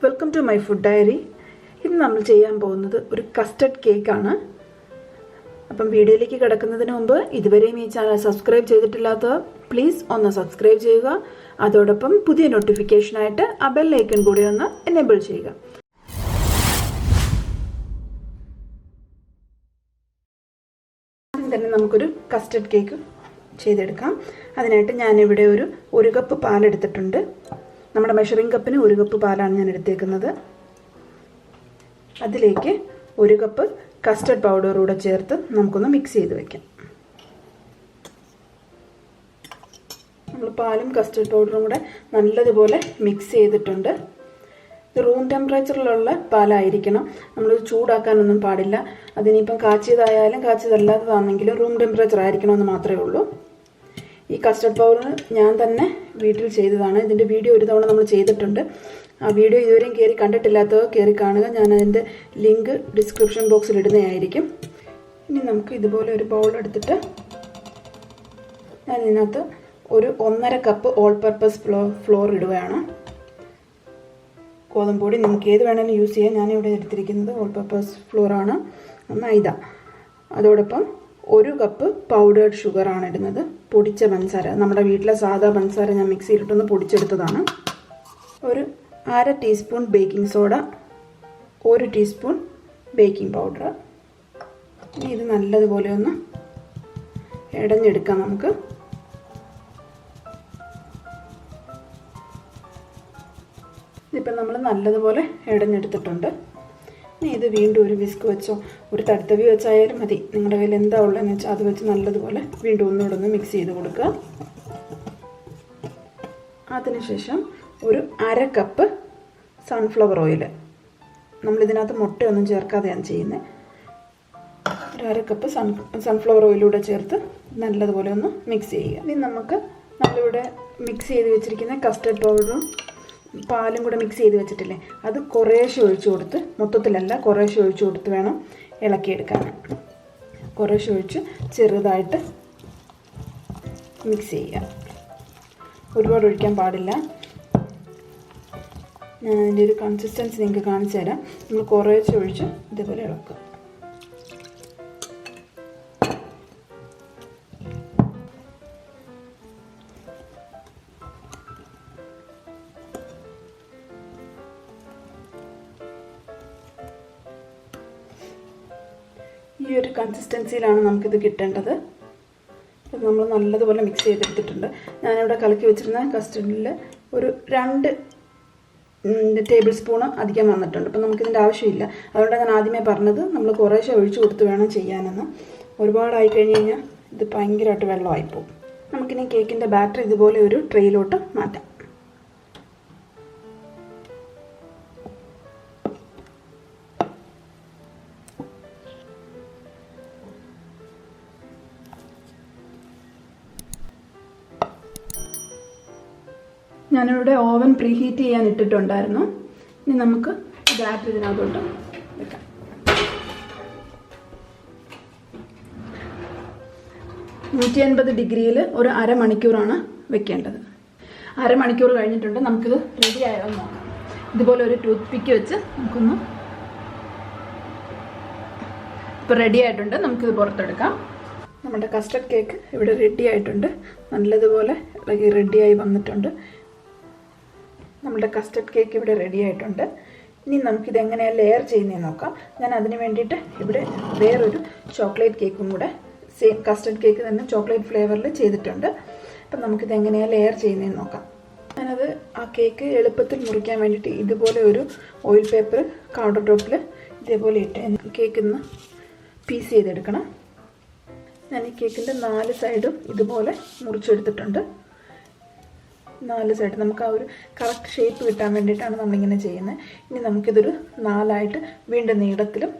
Welcome to my food diary. ഇന്ന് നമ്മൾ ചെയ്യാൻ പോകുന്നത് ഒരു കസ്റ്റർഡ് കേക്കാണ്. അപ്പം വീഡിയോയിലേക്ക് കിടക്കുന്നതിന് മുമ്പ് ഇതുവരെയും ഈ ചാനൽ സബ്സ്ക്രൈബ് ചെയ്തിട്ടില്ലാത്തവർ പ്ലീസ് ഒന്ന് സബ്സ്ക്രൈബ് ചെയ്യുക. അതോടൊപ്പം പുതിയ നോട്ടിഫിക്കേഷനായിട്ട് ആ ബെൽ ഐക്കൺ കൂടി ഒന്ന് എനേബിൾ ചെയ്യുക. ആദ്യം തന്നെ നമുക്കൊരു കസ്റ്റർഡ് കേക്ക് ചെയ്തെടുക്കാം. അതിനായിട്ട് ഞാനിവിടെ ഒരു കപ്പ് പാലെടുത്തിട്ടുണ്ട്. നമ്മുടെ മെഷറിംഗ് കപ്പിന് 1 കപ്പ് പാലാണ് ഞാൻ എടുത്തേക്കുന്നത്. അതിലേക്ക് 1 കപ്പ് കസ്റ്റർഡ് പൗഡർ കൂടെ ചേർത്ത് നമുക്കൊന്ന് മിക്സ് ചെയ്ത് വെക്കാം. നമ്മൾ പാലും കസ്റ്റർഡ് പൗഡറും കൂടെ നല്ലതുപോലെ മിക്സ് ചെയ്തിട്ടുണ്ട്. റൂം ടെമ്പറേച്ചറിലുള്ള പാലായിരിക്കണം. നമ്മൾ ചൂടാക്കാനൊന്നും പാടില്ല. അതിനിപ്പം കാച്ചിയതായാലും കാച്ചിയതല്ലാത്തതാണെങ്കിലും റൂം ടെമ്പറേച്ചർ ആയിരിക്കണമെന്ന് മാത്രമേ ഉള്ളൂ. ഈ കസ്റ്റർഡ് പൗഡർ ഞാൻ തന്നെ വീട്ടിൽ ചെയ്തതാണ്. ഇതിൻ്റെ വീഡിയോ ഒരു തവണ നമ്മൾ ചെയ്തിട്ടുണ്ട്. ആ വീഡിയോ ഇതുവരെയും കയറി കണ്ടിട്ടില്ലാത്തവർ കയറി കാണുക. ഞാൻ അതിൻ്റെ ലിങ്ക് ഡിസ്ക്രിപ്ഷൻ ബോക്സിൽ ഇടുന്നതായിരിക്കും. ഇനി നമുക്ക് ഇതുപോലെ ഒരു ബൗൾ എടുത്തിട്ട് ഞാൻ ഇതിനകത്ത് 1.5 കപ്പ് ഓൾ പർപ്പസ് ഫ്ലോർ ഇടുകയാണ്. ഗോതമ്പൊടി നമുക്ക് ഏത് വേണമെങ്കിലും യൂസ് ചെയ്യാം. ഞാനിവിടെ എടുത്തിരിക്കുന്നത് ഓൾ പർപ്പസ് ഫ്ലോറാണ്, മൈദ. അതോടൊപ്പം 1 കപ്പ് പൗഡേർഡ് ഷുഗറാണ് ഇടുന്നത്, പൊടിച്ച പഞ്ചസാര. നമ്മുടെ വീട്ടിലെ സാധാ പഞ്ചസാര ഞാൻ മിക്സിയിലിട്ടൊന്ന് പൊടിച്ചെടുത്തതാണ്. 1/2 teaspoon baking soda, 1 teaspoon baking powder. ഇനി ഇത് നല്ലതുപോലെ ഒന്ന് ഇടഞ്ഞെടുക്കാം നമുക്ക്. ഇതിപ്പം നമ്മൾ നല്ലതുപോലെ ഇടഞ്ഞെടുത്തിട്ടുണ്ട്. ഇനി ഇത് വീണ്ടും ഒരു വിസ്ക് വെച്ചോ ഒരു തടുത്തവി വെച്ചായാലും മതി. നിങ്ങളുടെ കയ്യിൽ എന്താ ഉള്ളതെന്ന് വെച്ചാൽ അത് വെച്ച് നല്ലതുപോലെ വീണ്ടും ഒന്നുകൂടെ മിക്സ് ചെയ്ത് കൊടുക്കുക. അതിനുശേഷം 1/2 കപ്പ് സൺഫ്ലവർ ഓയിൽ. നമ്മളിതിനകത്ത് മുട്ടയൊന്നും ചേർക്കാതെയാണ് ചെയ്യുന്നത്. 1/2 കപ്പ് സൺഫ്ലവർ ഓയിലൂടെ ചേർത്ത് നല്ലതുപോലെ ഒന്ന് മിക്സ് ചെയ്യുക. ഇനി നമുക്ക് നമ്മളിവിടെ മിക്സ് ചെയ്ത് വെച്ചിരിക്കുന്ന കസ്റ്റർഡ് പൗഡറും പാലും കൂടെ മിക്സ് ചെയ്ത് വെച്ചിട്ടില്ലേ, അത് കുറേശ്ശെ ഒഴിച്ചു കൊടുത്ത്, മൊത്തത്തിലല്ല കുറേശ്ശെ ഒഴിച്ചു കൊടുത്ത് വേണം ഇളക്കിയെടുക്കാൻ. കുറേശ്ശെ ഒഴിച്ച് ചെറുതായിട്ട് മിക്സ് ചെയ്യുക. ഒരുപാട് ഒഴിക്കാൻ പാടില്ല. ഞാൻ അതിൻ്റെ ഒരു കൺസിസ്റ്റൻസി നിങ്ങൾക്ക് കാണിച്ചു തരാം. നമ്മൾ കുറേശ്ശെ ഒഴിച്ച് ഇതേപോലെ ഇളക്കുക. ഈ ഒരു കൺസിസ്റ്റൻസിയിലാണ് നമുക്കിത് കിട്ടേണ്ടത്. അത് നമ്മൾ നല്ലതുപോലെ മിക്സ് ചെയ്തെടുത്തിട്ടുണ്ട്. ഞാനിവിടെ കലക്കി വെച്ചിരുന്ന കസ്റ്റർഡിൽ 2 ടേബിൾ സ്പൂണ് അധികം വന്നിട്ടുണ്ട്. അപ്പം നമുക്കിതിൻ്റെ ആവശ്യമില്ല. അതുകൊണ്ടാണ് ഞാൻ ആദ്യമേ പറഞ്ഞത് നമ്മൾ കുറേശ്ശെ ഒഴിച്ചു കൊടുത്ത് വേണം ചെയ്യാനെന്ന്. ഒരുപാടായി കഴിഞ്ഞ് കഴിഞ്ഞാൽ ഇത് ഭയങ്കരമായിട്ട് വെള്ളമായിപ്പോവും. നമുക്കിനി കേക്കിൻ്റെ ബാറ്റർ ഇതുപോലെ ഒരു ട്രെയിലോട്ട് മാറ്റാം. ഞാനിവിടെ ഓവൻ പ്രീഹീറ്റ് ചെയ്യാൻ ഇട്ടിട്ടുണ്ടായിരുന്നു. ഇനി നമുക്ക് ബാറ്റർ ഇതിനകത്തോട്ട് വെക്കാം. 180 ഡിഗ്രിയിൽ ഒരു അരമണിക്കൂറാണ് വെക്കേണ്ടത്. അരമണിക്കൂർ കഴിഞ്ഞിട്ടുണ്ട്. നമുക്കിത് റെഡി ആയോ നോക്കാം. ഇതുപോലെ ഒരു ടൂത്ത് പിക്ക് വെച്ച് നമുക്കൊന്ന് ഇപ്പോൾ റെഡി ആയിട്ടുണ്ട്. നമുക്കിത് പുറത്തെടുക്കാം. നമ്മുടെ കസ്റ്റർഡ് കേക്ക് ഇവിടെ റെഡി ആയിട്ടുണ്ട്. നല്ലതുപോലെ റെഡിയായി വന്നിട്ടുണ്ട്. നമ്മുടെ കസ്റ്റർഡ് കേക്ക് ഇവിടെ റെഡി ആയിട്ടുണ്ട്. ഇനി നമുക്കിത് എങ്ങനെയാണ് ലെയർ ചെയ്യുന്നതെന്ന് നോക്കാം. ഞാൻ അതിന് വേണ്ടിയിട്ട് ഇവിടെ വേറൊരു ചോക്ലേറ്റ് കേക്കും കൂടെ സെയിം കസ്റ്റർഡ് കേക്ക് തന്നെ ചോക്ലേറ്റ് ഫ്ലേവറിൽ ചെയ്തിട്ടുണ്ട്. അപ്പം നമുക്കിത് എങ്ങനെയാണ് ലെയർ ചെയ്യുന്നതെന്ന് നോക്കാം. ഞാനത് ആ കേക്ക് എളുപ്പത്തിൽ മുറിക്കാൻ വേണ്ടിയിട്ട് ഇതുപോലെ ഒരു ഓയിൽ പേപ്പർ കൗണ്ടർ ടോപ്പിൽ ഇതേപോലെ ഇട്ട് കേക്കിന്ന് പീസ് ചെയ്തെടുക്കണം. ഞാൻ ഈ കേക്കിൻ്റെ 4 സൈഡും ഇതുപോലെ മുറിച്ചെടുത്തിട്ടുണ്ട്. 4 സൈഡ് നമുക്ക് ആ ഒരു കറക്റ്റ് ഷേപ്പ് കിട്ടാൻ വേണ്ടിയിട്ടാണ് നമ്മളിങ്ങനെ ചെയ്യുന്നത്. ഇനി നമുക്കിതൊരു 4ആയിട്ട് വീണ്ടും നീളത്തിലും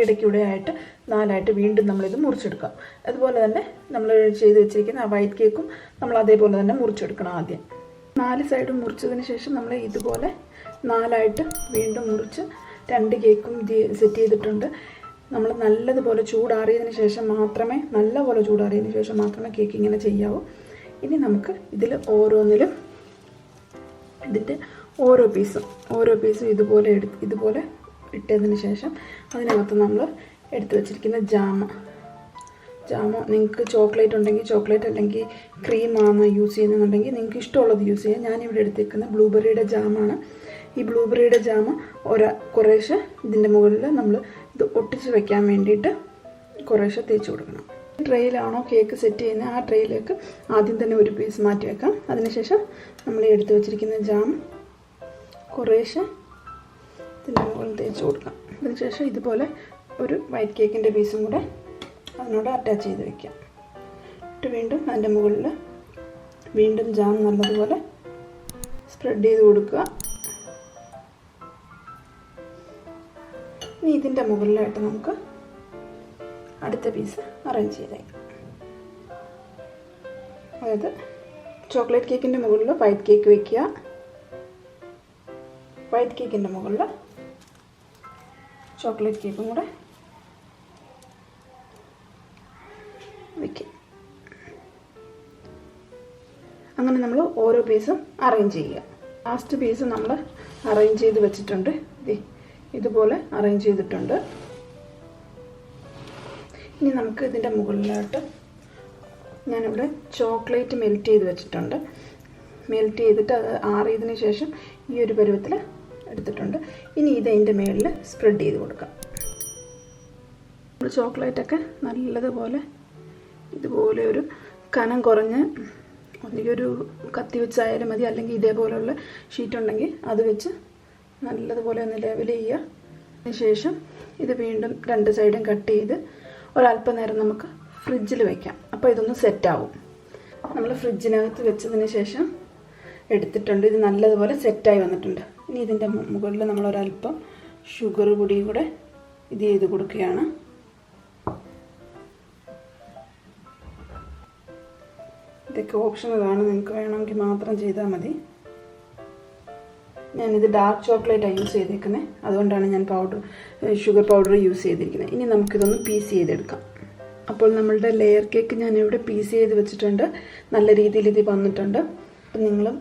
ഇടയ്ക്കൂടെ ആയിട്ട് 4ആയിട്ട് വീണ്ടും നമ്മളിത് മുറിച്ചെടുക്കാം. അതുപോലെ തന്നെ നമ്മൾ ചെയ്ത് വെച്ചിരിക്കുന്ന ആ വൈറ്റ് കേക്കും നമ്മൾ അതേപോലെ തന്നെ മുറിച്ചെടുക്കണം. ആദ്യം 4 സൈഡും മുറിച്ചതിന് ശേഷം നമ്മൾ ഇതുപോലെ 4ആയിട്ട് വീണ്ടും മുറിച്ച് 2 കേക്കും സെറ്റ് ചെയ്തിട്ടുണ്ട്. നമ്മൾ നല്ലതുപോലെ ചൂടാറിയതിന് ശേഷം മാത്രമേ കേക്ക് ഇങ്ങനെ ചെയ്യാവൂ. ഇനി നമുക്ക് ഇതിൽ ഓരോന്നിലും ഇതിൻ്റെ ഓരോ പീസും ഇതുപോലെ ഇട്ടതിന് ശേഷം അതിനകത്ത് നമ്മൾ എടുത്തു വെച്ചിരിക്കുന്ന ജാമ് നിങ്ങൾക്ക് ചോക്ലേറ്റ് ഉണ്ടെങ്കിൽ ചോക്ലേറ്റ്, അല്ലെങ്കിൽ ക്രീമാണ് യൂസ് ചെയ്യുന്നുണ്ടെങ്കിൽ നിങ്ങൾക്ക് ഇഷ്ടമുള്ളത് യൂസ് ചെയ്യാം. ഞാനിവിടെ എടുത്തേക്കുന്ന ബ്ലൂബെറിയുടെ ജാമാണ്. ഈ ബ്ലൂബെറിയുടെ ജാമ് കുറേശ്ശെ ഇതിൻ്റെ മുകളിൽ നമ്മൾ ഇത് ഒട്ടിച്ച് വെക്കാൻ വേണ്ടിയിട്ട് കുറേശ്ശെ തേച്ച് കൊടുക്കണം. ട്രെയിലാണോ കേക്ക് സെറ്റ് ചെയ്യുന്നത് ആ ട്രെയിലേക്ക് ആദ്യം തന്നെ ഒരു പീസ് മാറ്റി വെക്കാം. അതിനുശേഷം നമ്മൾ എടുത്ത് വെച്ചിരിക്കുന്ന ജാം കുറേശ്ശെ ഇതിൻ്റെ മുകളിൽ തേച്ച് കൊടുക്കാം. അതിനുശേഷം ഇതുപോലെ ഒരു വൈറ്റ് കേക്കിൻ്റെ പീസും കൂടെ അതിനോട് അറ്റാച്ച് ചെയ്ത് വെക്കാം. എന്നിട്ട് വീണ്ടും അതിൻ്റെ മുകളിൽ വീണ്ടും ജാം നല്ലതുപോലെ സ്പ്രെഡ് ചെയ്ത് കൊടുക്കുക. ഇനി ഇതിൻ്റെ മുകളിലായിട്ട് നമുക്ക് അടുത്ത പീസ് അറേഞ്ച് ചെയ്തേക്കാം. അതായത് ചോക്ലേറ്റ് കേക്കിൻ്റെ മുകളിൽ വൈറ്റ് കേക്ക് വയ്ക്കുക, വൈറ്റ് കേക്കിൻ്റെ മുകളിൽ ചോക്ലേറ്റ് കേക്കും കൂടെ വയ്ക്കുക. അങ്ങനെ നമ്മൾ ഓരോ പീസും അറേഞ്ച് ചെയ്യുക. ലാസ്റ്റ് പീസ് നമ്മൾ അറേഞ്ച് ചെയ്ത് വെച്ചിട്ടുണ്ട്. ഇതുപോലെ അറേഞ്ച് ചെയ്തിട്ടുണ്ട്. ഇനി നമുക്ക് ഇതിൻ്റെ മുകളിലോട്ട് ഞാനിവിടെ ചോക്ലേറ്റ് മെൽറ്റ് ചെയ്ത് വെച്ചിട്ടുണ്ട്. മെൽറ്റ് ചെയ്തിട്ട് അത് ആറിയതിന് ശേഷം ഈ ഒരു പരുവത്തിൽ എടുത്തിട്ടുണ്ട്. ഇനി ഇതിൻ്റെ മുകളിൽ സ്പ്രെഡ് ചെയ്ത് കൊടുക്കാം. ചോക്ലേറ്റൊക്കെ നല്ലതുപോലെ ഇതുപോലെ ഒരു കനം കുറഞ്ഞ് ഒന്നുകിൽ ഒരു കത്തി വെച്ചായാലും മതി, അല്ലെങ്കിൽ ഇതേപോലെയുള്ള ഷീറ്റ് ഉണ്ടെങ്കിൽ അത് വെച്ച് നല്ലതുപോലെ ഒന്ന് ലെവൽ ചെയ്യുക. അതിനുശേഷം ഇത് വീണ്ടും രണ്ട് സൈഡും കട്ട് ചെയ്ത് ഒരല്പം നേരം നമുക്ക് ഫ്രിഡ്ജിൽ വയ്ക്കാം. അപ്പോൾ ഇതൊന്ന് സെറ്റാവും. നമ്മൾ ഫ്രിഡ്ജിനകത്ത് വെച്ചതിന് ശേഷം എടുത്തിട്ടുണ്ട്. ഇത് നല്ലതുപോലെ സെറ്റായി വന്നിട്ടുണ്ട്. ഇനി ഇതിൻ്റെ മുകളിൽ നമ്മൾ ഒരല്പം ഷുഗർ പൊടി കൂടെ ഇത് ചെയ്ത് കൊടുക്കുകയാണ്. ഇതൊക്കെ ഓപ്ഷണലാണ്, നിങ്ങൾക്ക് വേണമെങ്കിൽ മാത്രം ചെയ്താൽ മതി. ഞാനിത് ഡാർക്ക് ചോക്ലേറ്റാണ് യൂസ് ചെയ്തേക്കുന്നത്, അതുകൊണ്ടാണ് ഞാൻ ഷുഗർ പൗഡർ യൂസ് ചെയ്തിരിക്കുന്നത്. ഇനി നമുക്കിതൊന്ന് പീസ് ചെയ്തെടുക്കാം. അപ്പോൾ നമ്മളുടെ ലെയർ കേക്ക് ഞാനിവിടെ പീസ് ചെയ്ത് വെച്ചിട്ടുണ്ട്. നല്ല രീതിയിൽ ഇത് വന്നിട്ടുണ്ട്. അപ്പം നിങ്ങളും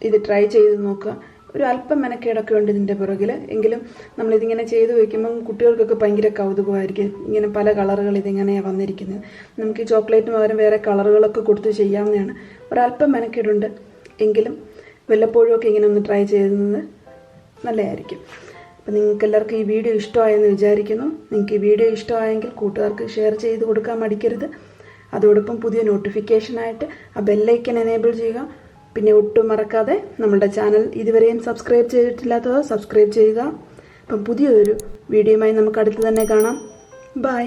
ഇത് ട്രൈ ചെയ്ത് നോക്കുക. ഒരു അല്പം മെനക്കേടൊക്കെ ഉണ്ട് ഇതിൻ്റെ പുറകിൽ. എങ്കിലും നമ്മളിതിങ്ങനെ ചെയ്ത് വയ്ക്കുമ്പം കുട്ടികൾക്കൊക്കെ ഭയങ്കര കൗതുകമായിരിക്കും. ഇങ്ങനെ പല കളറുകൾ ഇതിങ്ങനെയാണ് വന്നിരിക്കുന്നത്. നമുക്ക് ഈ ചോക്ലേറ്റിന് പകരം വേറെ കളറുകളൊക്കെ കൊടുത്ത് ചെയ്യാവുന്നതാണ്. ഒരല്പം മെനക്കേടുണ്ട്, എങ്കിലും വല്ലപ്പോഴും ഒക്കെ ഇങ്ങനെ ഒന്ന് ട്രൈ ചെയ്യുന്നത് നല്ലതായിരിക്കും. അപ്പം നിങ്ങൾക്ക് എല്ലാവർക്കും ഈ വീഡിയോ ഇഷ്ടമായെന്ന് വിചാരിക്കുന്നു. നിങ്ങൾക്ക് ഈ വീഡിയോ ഇഷ്ടമായെങ്കിൽ കൂട്ടുകാർക്ക് ഷെയർ ചെയ്ത് കൊടുക്കാൻ മടിക്കരുത്. അതോടൊപ്പം പുതിയ നോട്ടിഫിക്കേഷനായിട്ട് ആ ബെല്ലൈക്കൻ എനേബിൾ ചെയ്യുക. പിന്നെ ഒട്ടും മറക്കാതെ നമ്മുടെ ചാനൽ ഇതുവരെയും സബ്സ്ക്രൈബ് ചെയ്തിട്ടില്ലാത്തവർ സബ്സ്ക്രൈബ് ചെയ്യുക. അപ്പം പുതിയൊരു വീഡിയോയുമായി നമുക്ക് അടുത്ത് തന്നെ കാണാം. ബൈ.